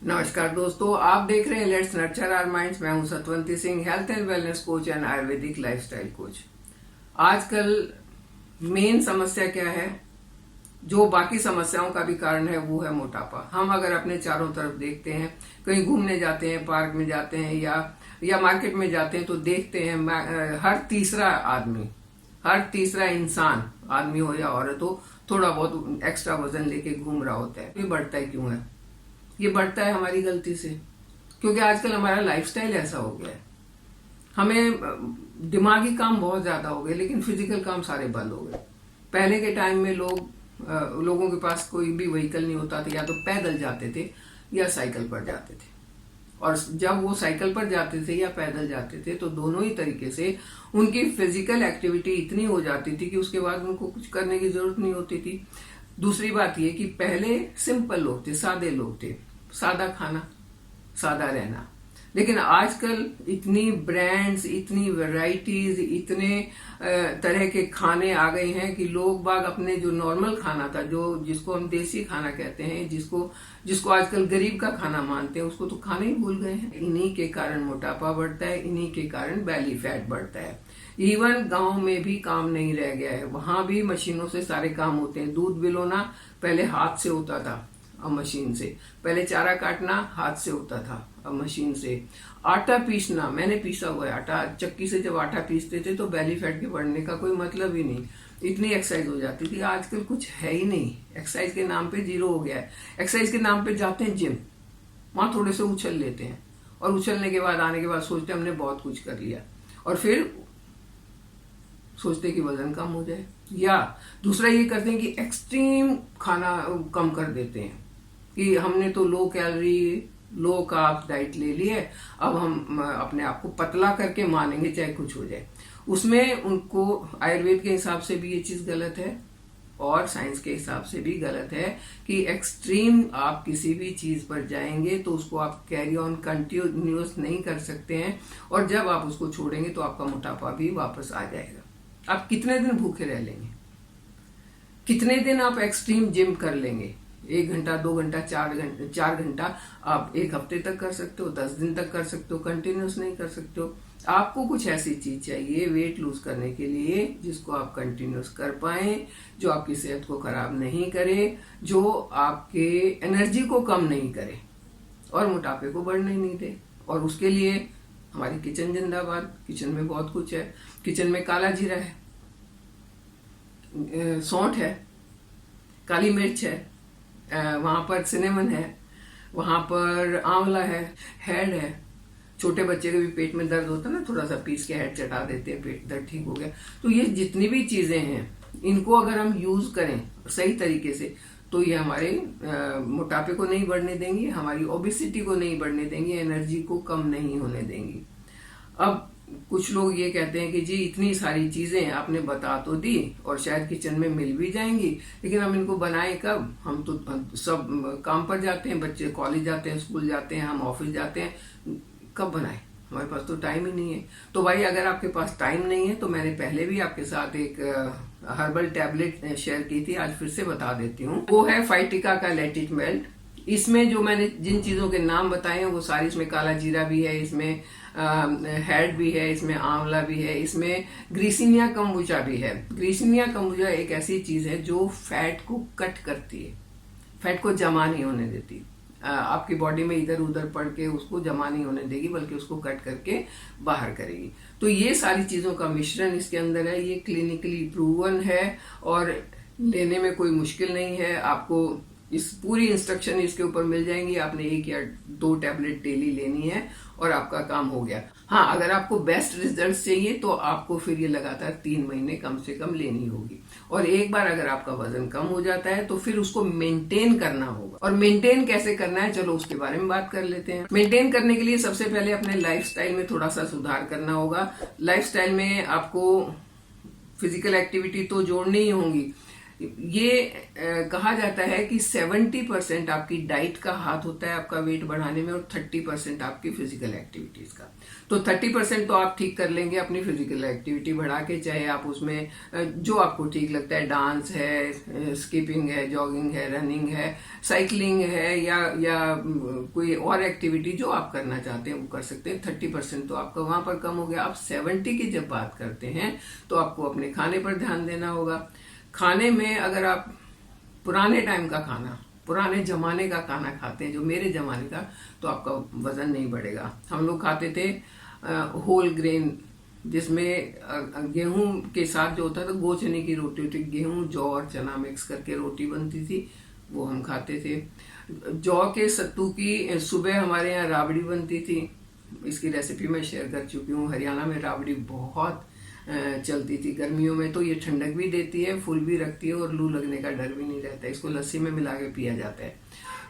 नमस्कार दोस्तों, आप देख रहे हैं लेट्स नर्चर आवर माइंड्स। मैं हूं Satwanti Singh, health and wellness coach and Ayurvedic lifestyle coach. आजकल मेन समस्या क्या है, जो बाकी समस्याओं का भी कारण है, वो है मोटापा। हम अगर अपने चारों तरफ देखते हैं, कहीं घूमने जाते हैं, पार्क में जाते हैं या मार्केट में जाते हैं, तो देखते हैं हर तीसरा आदमी, हर तीसरा इंसान, आदमी हो या औरत हो, थोड़ा बहुत एक्स्ट्रा वजन लेके घूम रहा होता है। ये बढ़ता है क्यों है? ये बढ़ता है हमारी गलती से, क्योंकि आजकल हमारा लाइफस्टाइल ऐसा हो गया है। हमें दिमागी काम बहुत ज्यादा हो गए, लेकिन फिजिकल काम सारे बंद हो गए। पहले के टाइम में लोगों के पास कोई भी व्हीकल नहीं होता था, या तो पैदल जाते थे या साइकिल पर जाते थे। और जब वो साइकिल पर जाते थे या पैदल जाते थे, तो दोनों ही तरीके से उनकी फिजिकल एक्टिविटी इतनी हो जाती थी कि उसके बाद उनको कुछ करने की जरूरत नहीं होती थी। दूसरी बात यह कि पहले सिंपल लोग थे, सादे लोग थे, सादा खाना, सादा रहना। लेकिन आजकल इतनी ब्रांड्स, इतनी वैरायटीज, इतने तरह के खाने आ गए हैं कि लोग बाग अपने जो नॉर्मल खाना था, जो जिसको हम देसी खाना कहते हैं, जिसको आजकल गरीब का खाना मानते हैं, उसको तो खाना ही भूल गए हैं। इन्हीं के कारण मोटापा बढ़ता है, इन्हीं के कारण बैली फैट बढ़ता है। इवन गांव में भी काम नहीं रह गया है, वहां भी मशीनों से सारे काम होते हैं। दूध बिलोना पहले हाथ से होता था, अब मशीन से। पहले चारा काटना हाथ से होता था, अब मशीन से। आटा पीसना, मैंने पीसा हुआ है आटा। चक्की से जब आटा पीसते थे तो बैली फैट के बढ़ने का कोई मतलब ही नहीं, इतनी एक्सरसाइज हो जाती थी। आजकल कुछ है ही नहीं, एक्सरसाइज के नाम पे जीरो हो गया है। एक्सरसाइज के नाम पे जाते हैं जिम, वहां थोड़े से उछल लेते हैं, और उछलने के बाद आने के बाद सोचते हैं हमने बहुत कुछ कर लिया, और फिर सोचते कि वजन कम हो जाए। या दूसरा ये करते हैं कि एक्सट्रीम खाना कम कर देते हैं कि हमने तो low calorie, low carb diet ले ली है, अब हम अपने आप को पतला करके मानेंगे चाहे कुछ हो जाए। उसमें उनको आयुर्वेद के हिसाब से भी ये चीज गलत है, और साइंस के हिसाब से भी गलत है कि एक्सट्रीम आप किसी भी चीज पर जाएंगे तो उसको आप कैरी ऑन कंटिन्यूस नहीं कर सकते हैं, और जब आप उसको छोड़ेंगे तो आपका मोटापा भी वापस आ जाएगा। आप कितने दिन भूखे रह लेंगे? कितने दिन आप एक्सट्रीम जिम कर लेंगे? 1 घंटा, 2 घंटा, 4 घंटा आप एक हफ्ते तक कर सकते हो, 10 दिन तक कर सकते हो, कंटिन्यूस नहीं कर सकते हो। आपको कुछ ऐसी चीज चाहिए वेट लूज करने के लिए जिसको आप कंटिन्यूस कर पाए, जो आपकी सेहत को खराब नहीं करे, जो आपके एनर्जी को कम नहीं करे और मोटापे को बढ़ने नहीं दे। और उसके लिए हमारी किचन जिंदाबाद। किचन में बहुत कुछ है। किचन में काला जीरा है, सौंठ है, काली मिर्च है, वहां पर सिनेमन है, वहां पर आंवला है, हेड है। छोटे बच्चे के भी पेट में दर्द होता है ना, थोड़ा सा पीस के हेड चटा देते हैं, पेट दर्द ठीक हो गया। तो ये जितनी भी चीजें हैं, इनको अगर हम यूज करें सही तरीके से, तो ये हमारे मोटापे को नहीं बढ़ने देंगी, हमारी ओबेसिटी को नहीं बढ़ने देंगी, एनर्जी को कम नहीं होने देंगी। अब कुछ लोग ये कहते हैं कि जी इतनी सारी चीजें आपने बता तो दी और शायद किचन में मिल भी जाएंगी, लेकिन हम इनको बनाए कब? हम तो सब काम पर जाते हैं, बच्चे कॉलेज जाते हैं, स्कूल जाते हैं, हम ऑफिस जाते हैं, कब बनाए? हमारे पास तो टाइम ही नहीं है। तो भाई अगर आपके पास टाइम नहीं है, तो मैंने पहले भी आपके साथ एक हर्बल टैबलेट शेयर की थी, आज फिर से बता देती हूँ। वो है फाइटिका का लेट इट मेल्ट। इसमें जो मैंने जिन चीजों के नाम बताए हैं वो सारी, इसमें काला जीरा भी है, इसमें हेड भी है, इसमें आंवला भी है, इसमें ग्रीसिनिया कम्बुचा भी है। ग्रीसिनिया कम्बुचा एक ऐसी चीज है जो फैट को कट करती है, फैट को जमा नहीं होने देती, आपकी बॉडी में इधर उधर पड़ के उसको जमा नहीं होने देगी, बल्कि उसको कट करके बाहर करेगी। तो ये सारी चीजों का मिश्रण इसके अंदर है। ये क्लिनिकली प्रूवन है और लेने में कोई मुश्किल नहीं है। आपको इस पूरी इंस्ट्रक्शन इसके ऊपर मिल जाएंगी। आपने 1 या 2 टैबलेट डेली लेनी है और आपका काम हो गया। हाँ, अगर आपको बेस्ट रिजल्ट चाहिए तो आपको फिर ये लगातार 3 महीने कम से कम लेनी होगी। और एक बार अगर आपका वजन कम हो जाता है तो फिर उसको मेंटेन करना होगा। और मेंटेन कैसे करना है, चलो उसके बारे में बात कर लेते हैं। मेंटेन करने के लिए सबसे पहले अपने लाइफस्टाइल में थोड़ा सा सुधार करना होगा। लाइफस्टाइल में आपको फिजिकल एक्टिविटी तो जोड़नी ही होगी, ये कहा जाता है कि 70% आपकी डाइट का हाथ होता है आपका वेट बढ़ाने में और 30% आपकी फिजिकल एक्टिविटीज का। तो 30% तो आप ठीक कर लेंगे अपनी फिजिकल एक्टिविटी बढ़ा के, चाहे आप उसमें जो आपको ठीक लगता है, डांस है, स्किपिंग है, जॉगिंग है, रनिंग है, साइकिलिंग है, या कोई और एक्टिविटी जो आप करना चाहते हैं वो कर सकते हैं। 30% तो आपका वहां पर कम हो गया। आप 70 की जब बात करते हैं तो आपको अपने खाने पर ध्यान देना होगा। खाने में अगर आप पुराने टाइम का खाना, पुराने जमाने का खाना खाते हैं, जो मेरे जमाने का, तो आपका वजन नहीं बढ़ेगा। हम लोग खाते थे होल ग्रेन, जिसमें गेहूं के साथ जो होता था गो चने की रोटी होती, गेहूं जौ और चना मिक्स करके रोटी बनती थी, वो हम खाते थे। जौ के सत्तू की सुबह हमारे यहाँ राबड़ी बनती थी, इसकी रेसिपी मैं शेयर कर चुकी हूँ। हरियाणा में राबड़ी बहुत चलती थी गर्मियों में, तो ये ठंडक भी देती है, फुल भी रखती है और लू लगने का डर भी नहीं रहता। इसको लस्सी में मिला के पिया जाता है।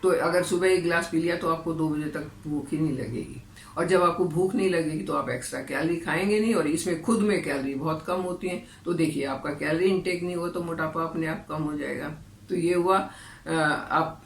तो अगर सुबह एक गिलास पी लिया तो आपको 2 बजे तक भूख ही नहीं लगेगी। और जब आपको भूख नहीं लगेगी तो आप एक्स्ट्रा कैलोरी खाएंगे नहीं, और इसमें खुद में कैलोरी बहुत कम होती है। तो देखिए, आपका कैलोरी इंटेक नहीं हुआ तो मोटापा अपने आप कम हो जाएगा। तो ये हुआ। आप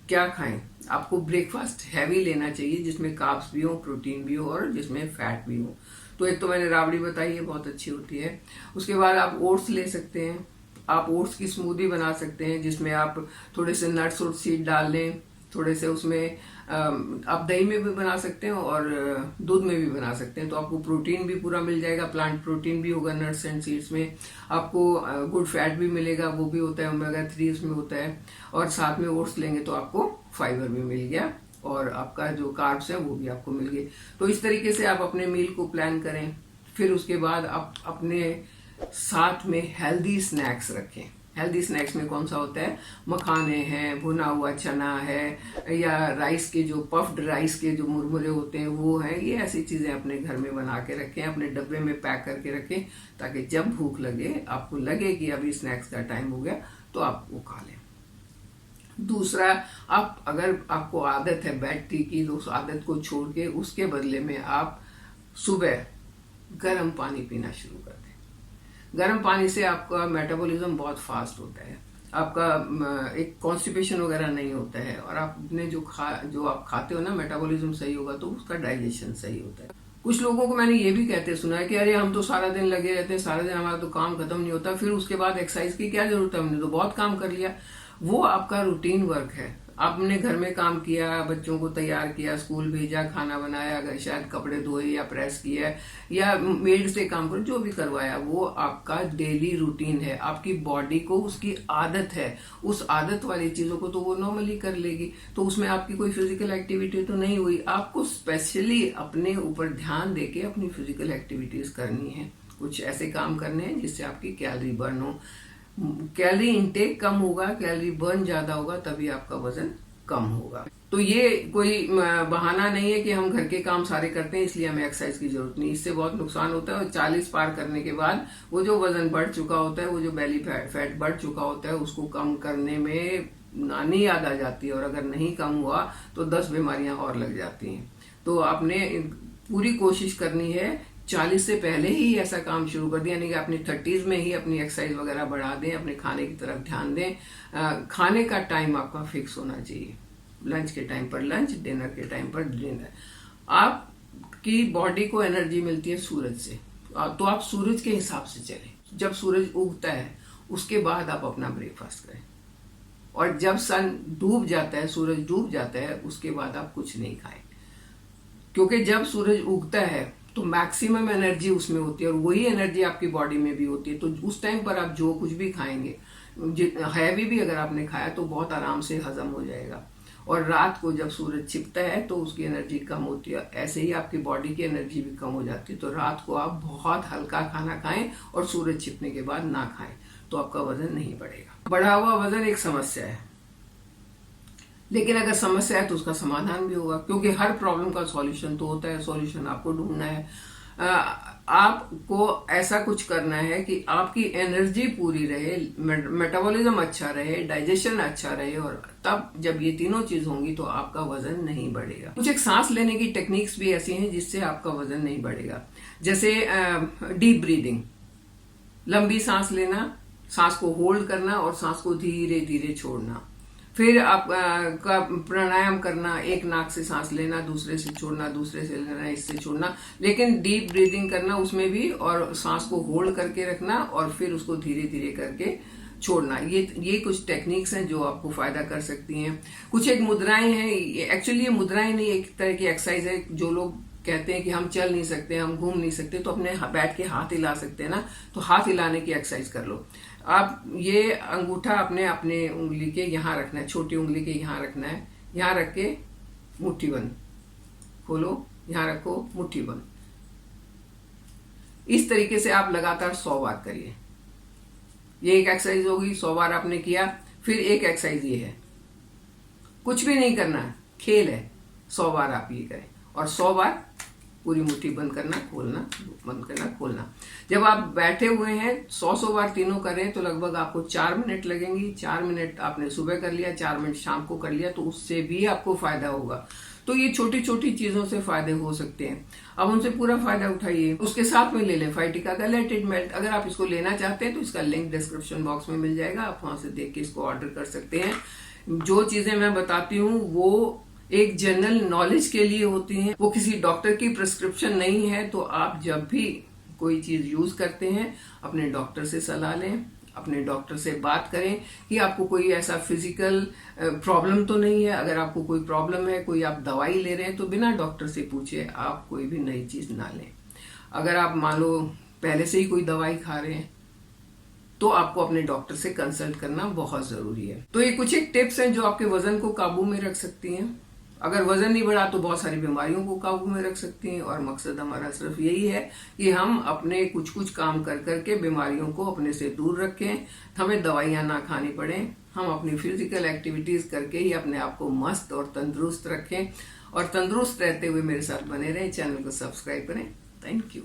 क्या खाएं? आपको ब्रेकफास्ट हैवी लेना चाहिए, जिसमें कार्ब्स भी हो, प्रोटीन भी हो और जिसमें फैट भी हो। तो एक तो मैंने राबड़ी बताई है, बहुत अच्छी होती है। उसके बाद आप ओट्स ले सकते हैं। आप ओट्स की स्मूदी बना सकते हैं, जिसमें आप थोड़े से नट्स और सीड डाल लें, थोड़े से उसमें आप दही में भी बना सकते हैं और दूध में भी बना सकते हैं। तो आपको प्रोटीन भी पूरा मिल जाएगा, प्लांट प्रोटीन भी होगा नट्स एंड सीड्स में। आपको गुड फैट भी मिलेगा, वो भी होता है, ओमेगा 3 उसमें होता है। और साथ में ओट्स लेंगे तो आपको फाइबर भी मिल गया और आपका जो कार्ब्स है वो भी आपको मिल गए। तो इस तरीके से आप अपने मील को प्लान करें। फिर उसके बाद आप अपने साथ में हेल्दी स्नैक्स रखें। हेल्दी स्नैक्स में कौन सा होता है? मखाने हैं, भुना हुआ चना है, या राइस के जो पफ्ड राइस के जो मुरमुरे होते हैं वो हैं। ये ऐसी चीजें अपने घर में बना के रखें, अपने डब्बे में पैक करके रखें, ताकि जब भूख लगे, आपको लगे कि अभी स्नैक्स का टाइम हो गया, तो आप वो खा लें। दूसरा, आप अगर आपको आदत है बेड टी की, तो उस आदत को छोड़ के उसके बदले में आप सुबह गर्म पानी पीना शुरू कर दें। गर्म पानी से आपका मेटाबॉलिज्म बहुत फास्ट होता है, आपका एक कॉन्स्टिपेशन वगैरह नहीं होता है, और आपने जो आप खाते हो ना, मेटाबॉलिज्म सही होगा तो उसका डाइजेशन सही होता है। कुछ लोगों को मैंने ये भी कहते सुना है कि अरे हम तो सारा दिन लगे रहते हैं, सारा दिन हमारा तो काम खत्म नहीं होता, फिर उसके बाद एक्सरसाइज की क्या जरूरत है, हमने तो बहुत काम कर लिया। वो आपका रूटीन वर्क है। आपने घर में काम किया, बच्चों को तैयार किया, स्कूल भेजा, खाना बनाया, अगर शायद कपड़े धोए या प्रेस किया, या मेड से काम करो, जो भी करवाया, वो आपका डेली रूटीन है। आपकी बॉडी को उसकी आदत है, उस आदत वाली चीजों को तो वो नॉर्मली कर लेगी। तो उसमें आपकी कोई फिजिकल एक्टिविटी तो नहीं हुई। आपको स्पेशली अपने ऊपर ध्यान देके अपनी फिजिकल एक्टिविटीज करनी है। कुछ ऐसे काम करने हैं जिससे आपकी कैलोरी बर्न हो। कैलोरी इंटेक कम होगा, कैलोरी बर्न ज्यादा होगा, तभी आपका वजन कम होगा। तो ये कोई बहाना नहीं है कि हम घर के काम सारे करते हैं इसलिए हमें एक्सरसाइज की जरूरत नहीं। इससे बहुत नुकसान होता है। और 40 पार करने के बाद वो जो वजन बढ़ चुका होता है, वो जो बेली फैट बढ़ चुका होता है, उसको कम करने में नानी याद आ जाती है। और अगर नहीं कम हुआ तो 10 बीमारियां और लग जाती हैं। तो आपने पूरी कोशिश करनी है 40 से पहले ही ऐसा काम शुरू कर दिया, यानी कि अपनी 30s में ही अपनी एक्सरसाइज वगैरह बढ़ा दें, अपने खाने की तरफ ध्यान दें। खाने का टाइम आपका फिक्स होना चाहिए। लंच के टाइम पर लंच, डिनर के टाइम पर डिनर। आपकी बॉडी को एनर्जी मिलती है सूरज से, तो आप सूरज के हिसाब से चलें। जब सूरज उगता है उसके बाद आप अपना ब्रेकफास्ट करें, और जब सन डूब जाता है, सूरज डूब जाता है, उसके बाद आप कुछ नहीं खाएं। क्योंकि जब सूरज उगता है तो मैक्सिमम एनर्जी उसमें होती है, और वही एनर्जी आपकी बॉडी में भी होती है। तो उस टाइम पर आप जो कुछ भी खाएंगे, हैवी भी अगर आपने खाया, तो बहुत आराम से हजम हो जाएगा। और रात को जब सूरज छिपता है तो उसकी एनर्जी कम होती है, ऐसे ही आपकी बॉडी की एनर्जी भी कम हो जाती है। तो रात को आप बहुत हल्का खाना खाएं और सूरज छिपने के बाद ना खाएं, तो आपका वजन नहीं बढ़ेगा। बढ़ा हुआ वजन एक समस्या है, लेकिन अगर समस्या है तो उसका समाधान भी होगा, क्योंकि हर प्रॉब्लम का सॉल्यूशन तो होता है। सॉल्यूशन आपको ढूंढना है। आपको ऐसा कुछ करना है कि आपकी एनर्जी पूरी रहे, मेटाबॉलिज्म अच्छा रहे, डाइजेशन अच्छा रहे, और तब जब ये तीनों चीज होंगी तो आपका वजन नहीं बढ़ेगा। कुछ एक सांस लेने की टेक्निक्स भी ऐसी हैं जिससे आपका वजन नहीं बढ़ेगा। जैसे डीप ब्रीदिंग, लंबी सांस लेना, सांस को होल्ड करना और सांस को धीरे धीरे छोड़ना। फिर आप का प्राणायाम करना, एक नाक से सांस लेना, दूसरे से छोड़ना, दूसरे से लेना, इससे छोड़ना, लेकिन डीप ब्रीदिंग करना उसमें भी, और सांस को होल्ड करके रखना और फिर उसको धीरे धीरे करके छोड़ना। ये कुछ टेक्निक्स हैं जो आपको फायदा कर सकती हैं। कुछ एक मुद्राएं हैं, एक्चुअली ये मुद्राएं नहीं, एक तरह की एक्सरसाइज है। जो लोग कहते हैं कि हम चल नहीं सकते, हम घूम नहीं सकते, तो अपने बैठ के हाथ हिला सकते हैं ना, तो हाथ हिलाने की एक्सरसाइज कर लो। आप ये अंगूठा अपने उंगली के यहाँ रखना है, छोटी उंगली के यहाँ रखना है, यहाँ रख के मुट्ठी बंद खोलो, यहाँ रखो मुट्ठी बंद। इस तरीके से आप लगातार 100 बार करिए। ये एक एक्सरसाइज होगी, 100 बार आपने किया। फिर एक एक्सरसाइज ये है, कुछ भी नहीं करना है, खेल है, 100 बार आप ये करें और 100 बार पूरी मुट्ठी बंद करना, खोलना, बंद करना, खोलना। जब आप बैठे हुए हैं 100 बार तीनों करें तो लगभग आपको 4 मिनट लगेंगी। 4 मिनट आपने सुबह कर लिया, 4 मिनट शाम को कर लिया, तो उससे भी आपको फायदा होगा। तो ये छोटी छोटी चीजों से फायदे हो सकते हैं, अब उनसे पूरा फायदा उठाइए। उसके साथ में ले लें फाइटिका का लेट इट मेल्ट। अगर आप इसको लेना चाहते हैं तो इसका लिंक डिस्क्रिप्शन बॉक्स में मिल जाएगा, आप वहां से देख के इसको ऑर्डर कर सकते हैं। जो चीजें मैं बताती हूँ वो एक जनरल नॉलेज के लिए होती हैं, वो किसी डॉक्टर की प्रिस्क्रिप्शन नहीं है। तो आप जब भी कोई चीज यूज करते हैं अपने डॉक्टर से सलाह लें, अपने डॉक्टर से बात करें कि आपको कोई ऐसा फिजिकल प्रॉब्लम तो नहीं है। अगर आपको कोई प्रॉब्लम है, कोई आप दवाई ले रहे हैं, तो बिना डॉक्टर से पूछे आप कोई भी नई चीज ना लें। अगर आप मान लो पहले से ही कोई दवाई खा रहे हैं तो आपको अपने डॉक्टर से कंसल्ट करना बहुत जरूरी है। तो ये कुछ एक टिप्स हैं जो आपके वजन को काबू में रख सकती हैं। अगर वजन नहीं बढ़ा तो बहुत सारी बीमारियों को काबू में रख सकती हैं। और मकसद हमारा सिर्फ यही है कि हम अपने कुछ कुछ काम कर करके बीमारियों को अपने से दूर रखें, हमें दवाइयां ना खानी पड़े, हम अपनी फिजिकल एक्टिविटीज करके ही अपने आप को मस्त और तंदुरुस्त रखें। और तंदुरुस्त रहते हुए मेरे साथ बने रहें। चैनल को सब्सक्राइब करें। Thank you.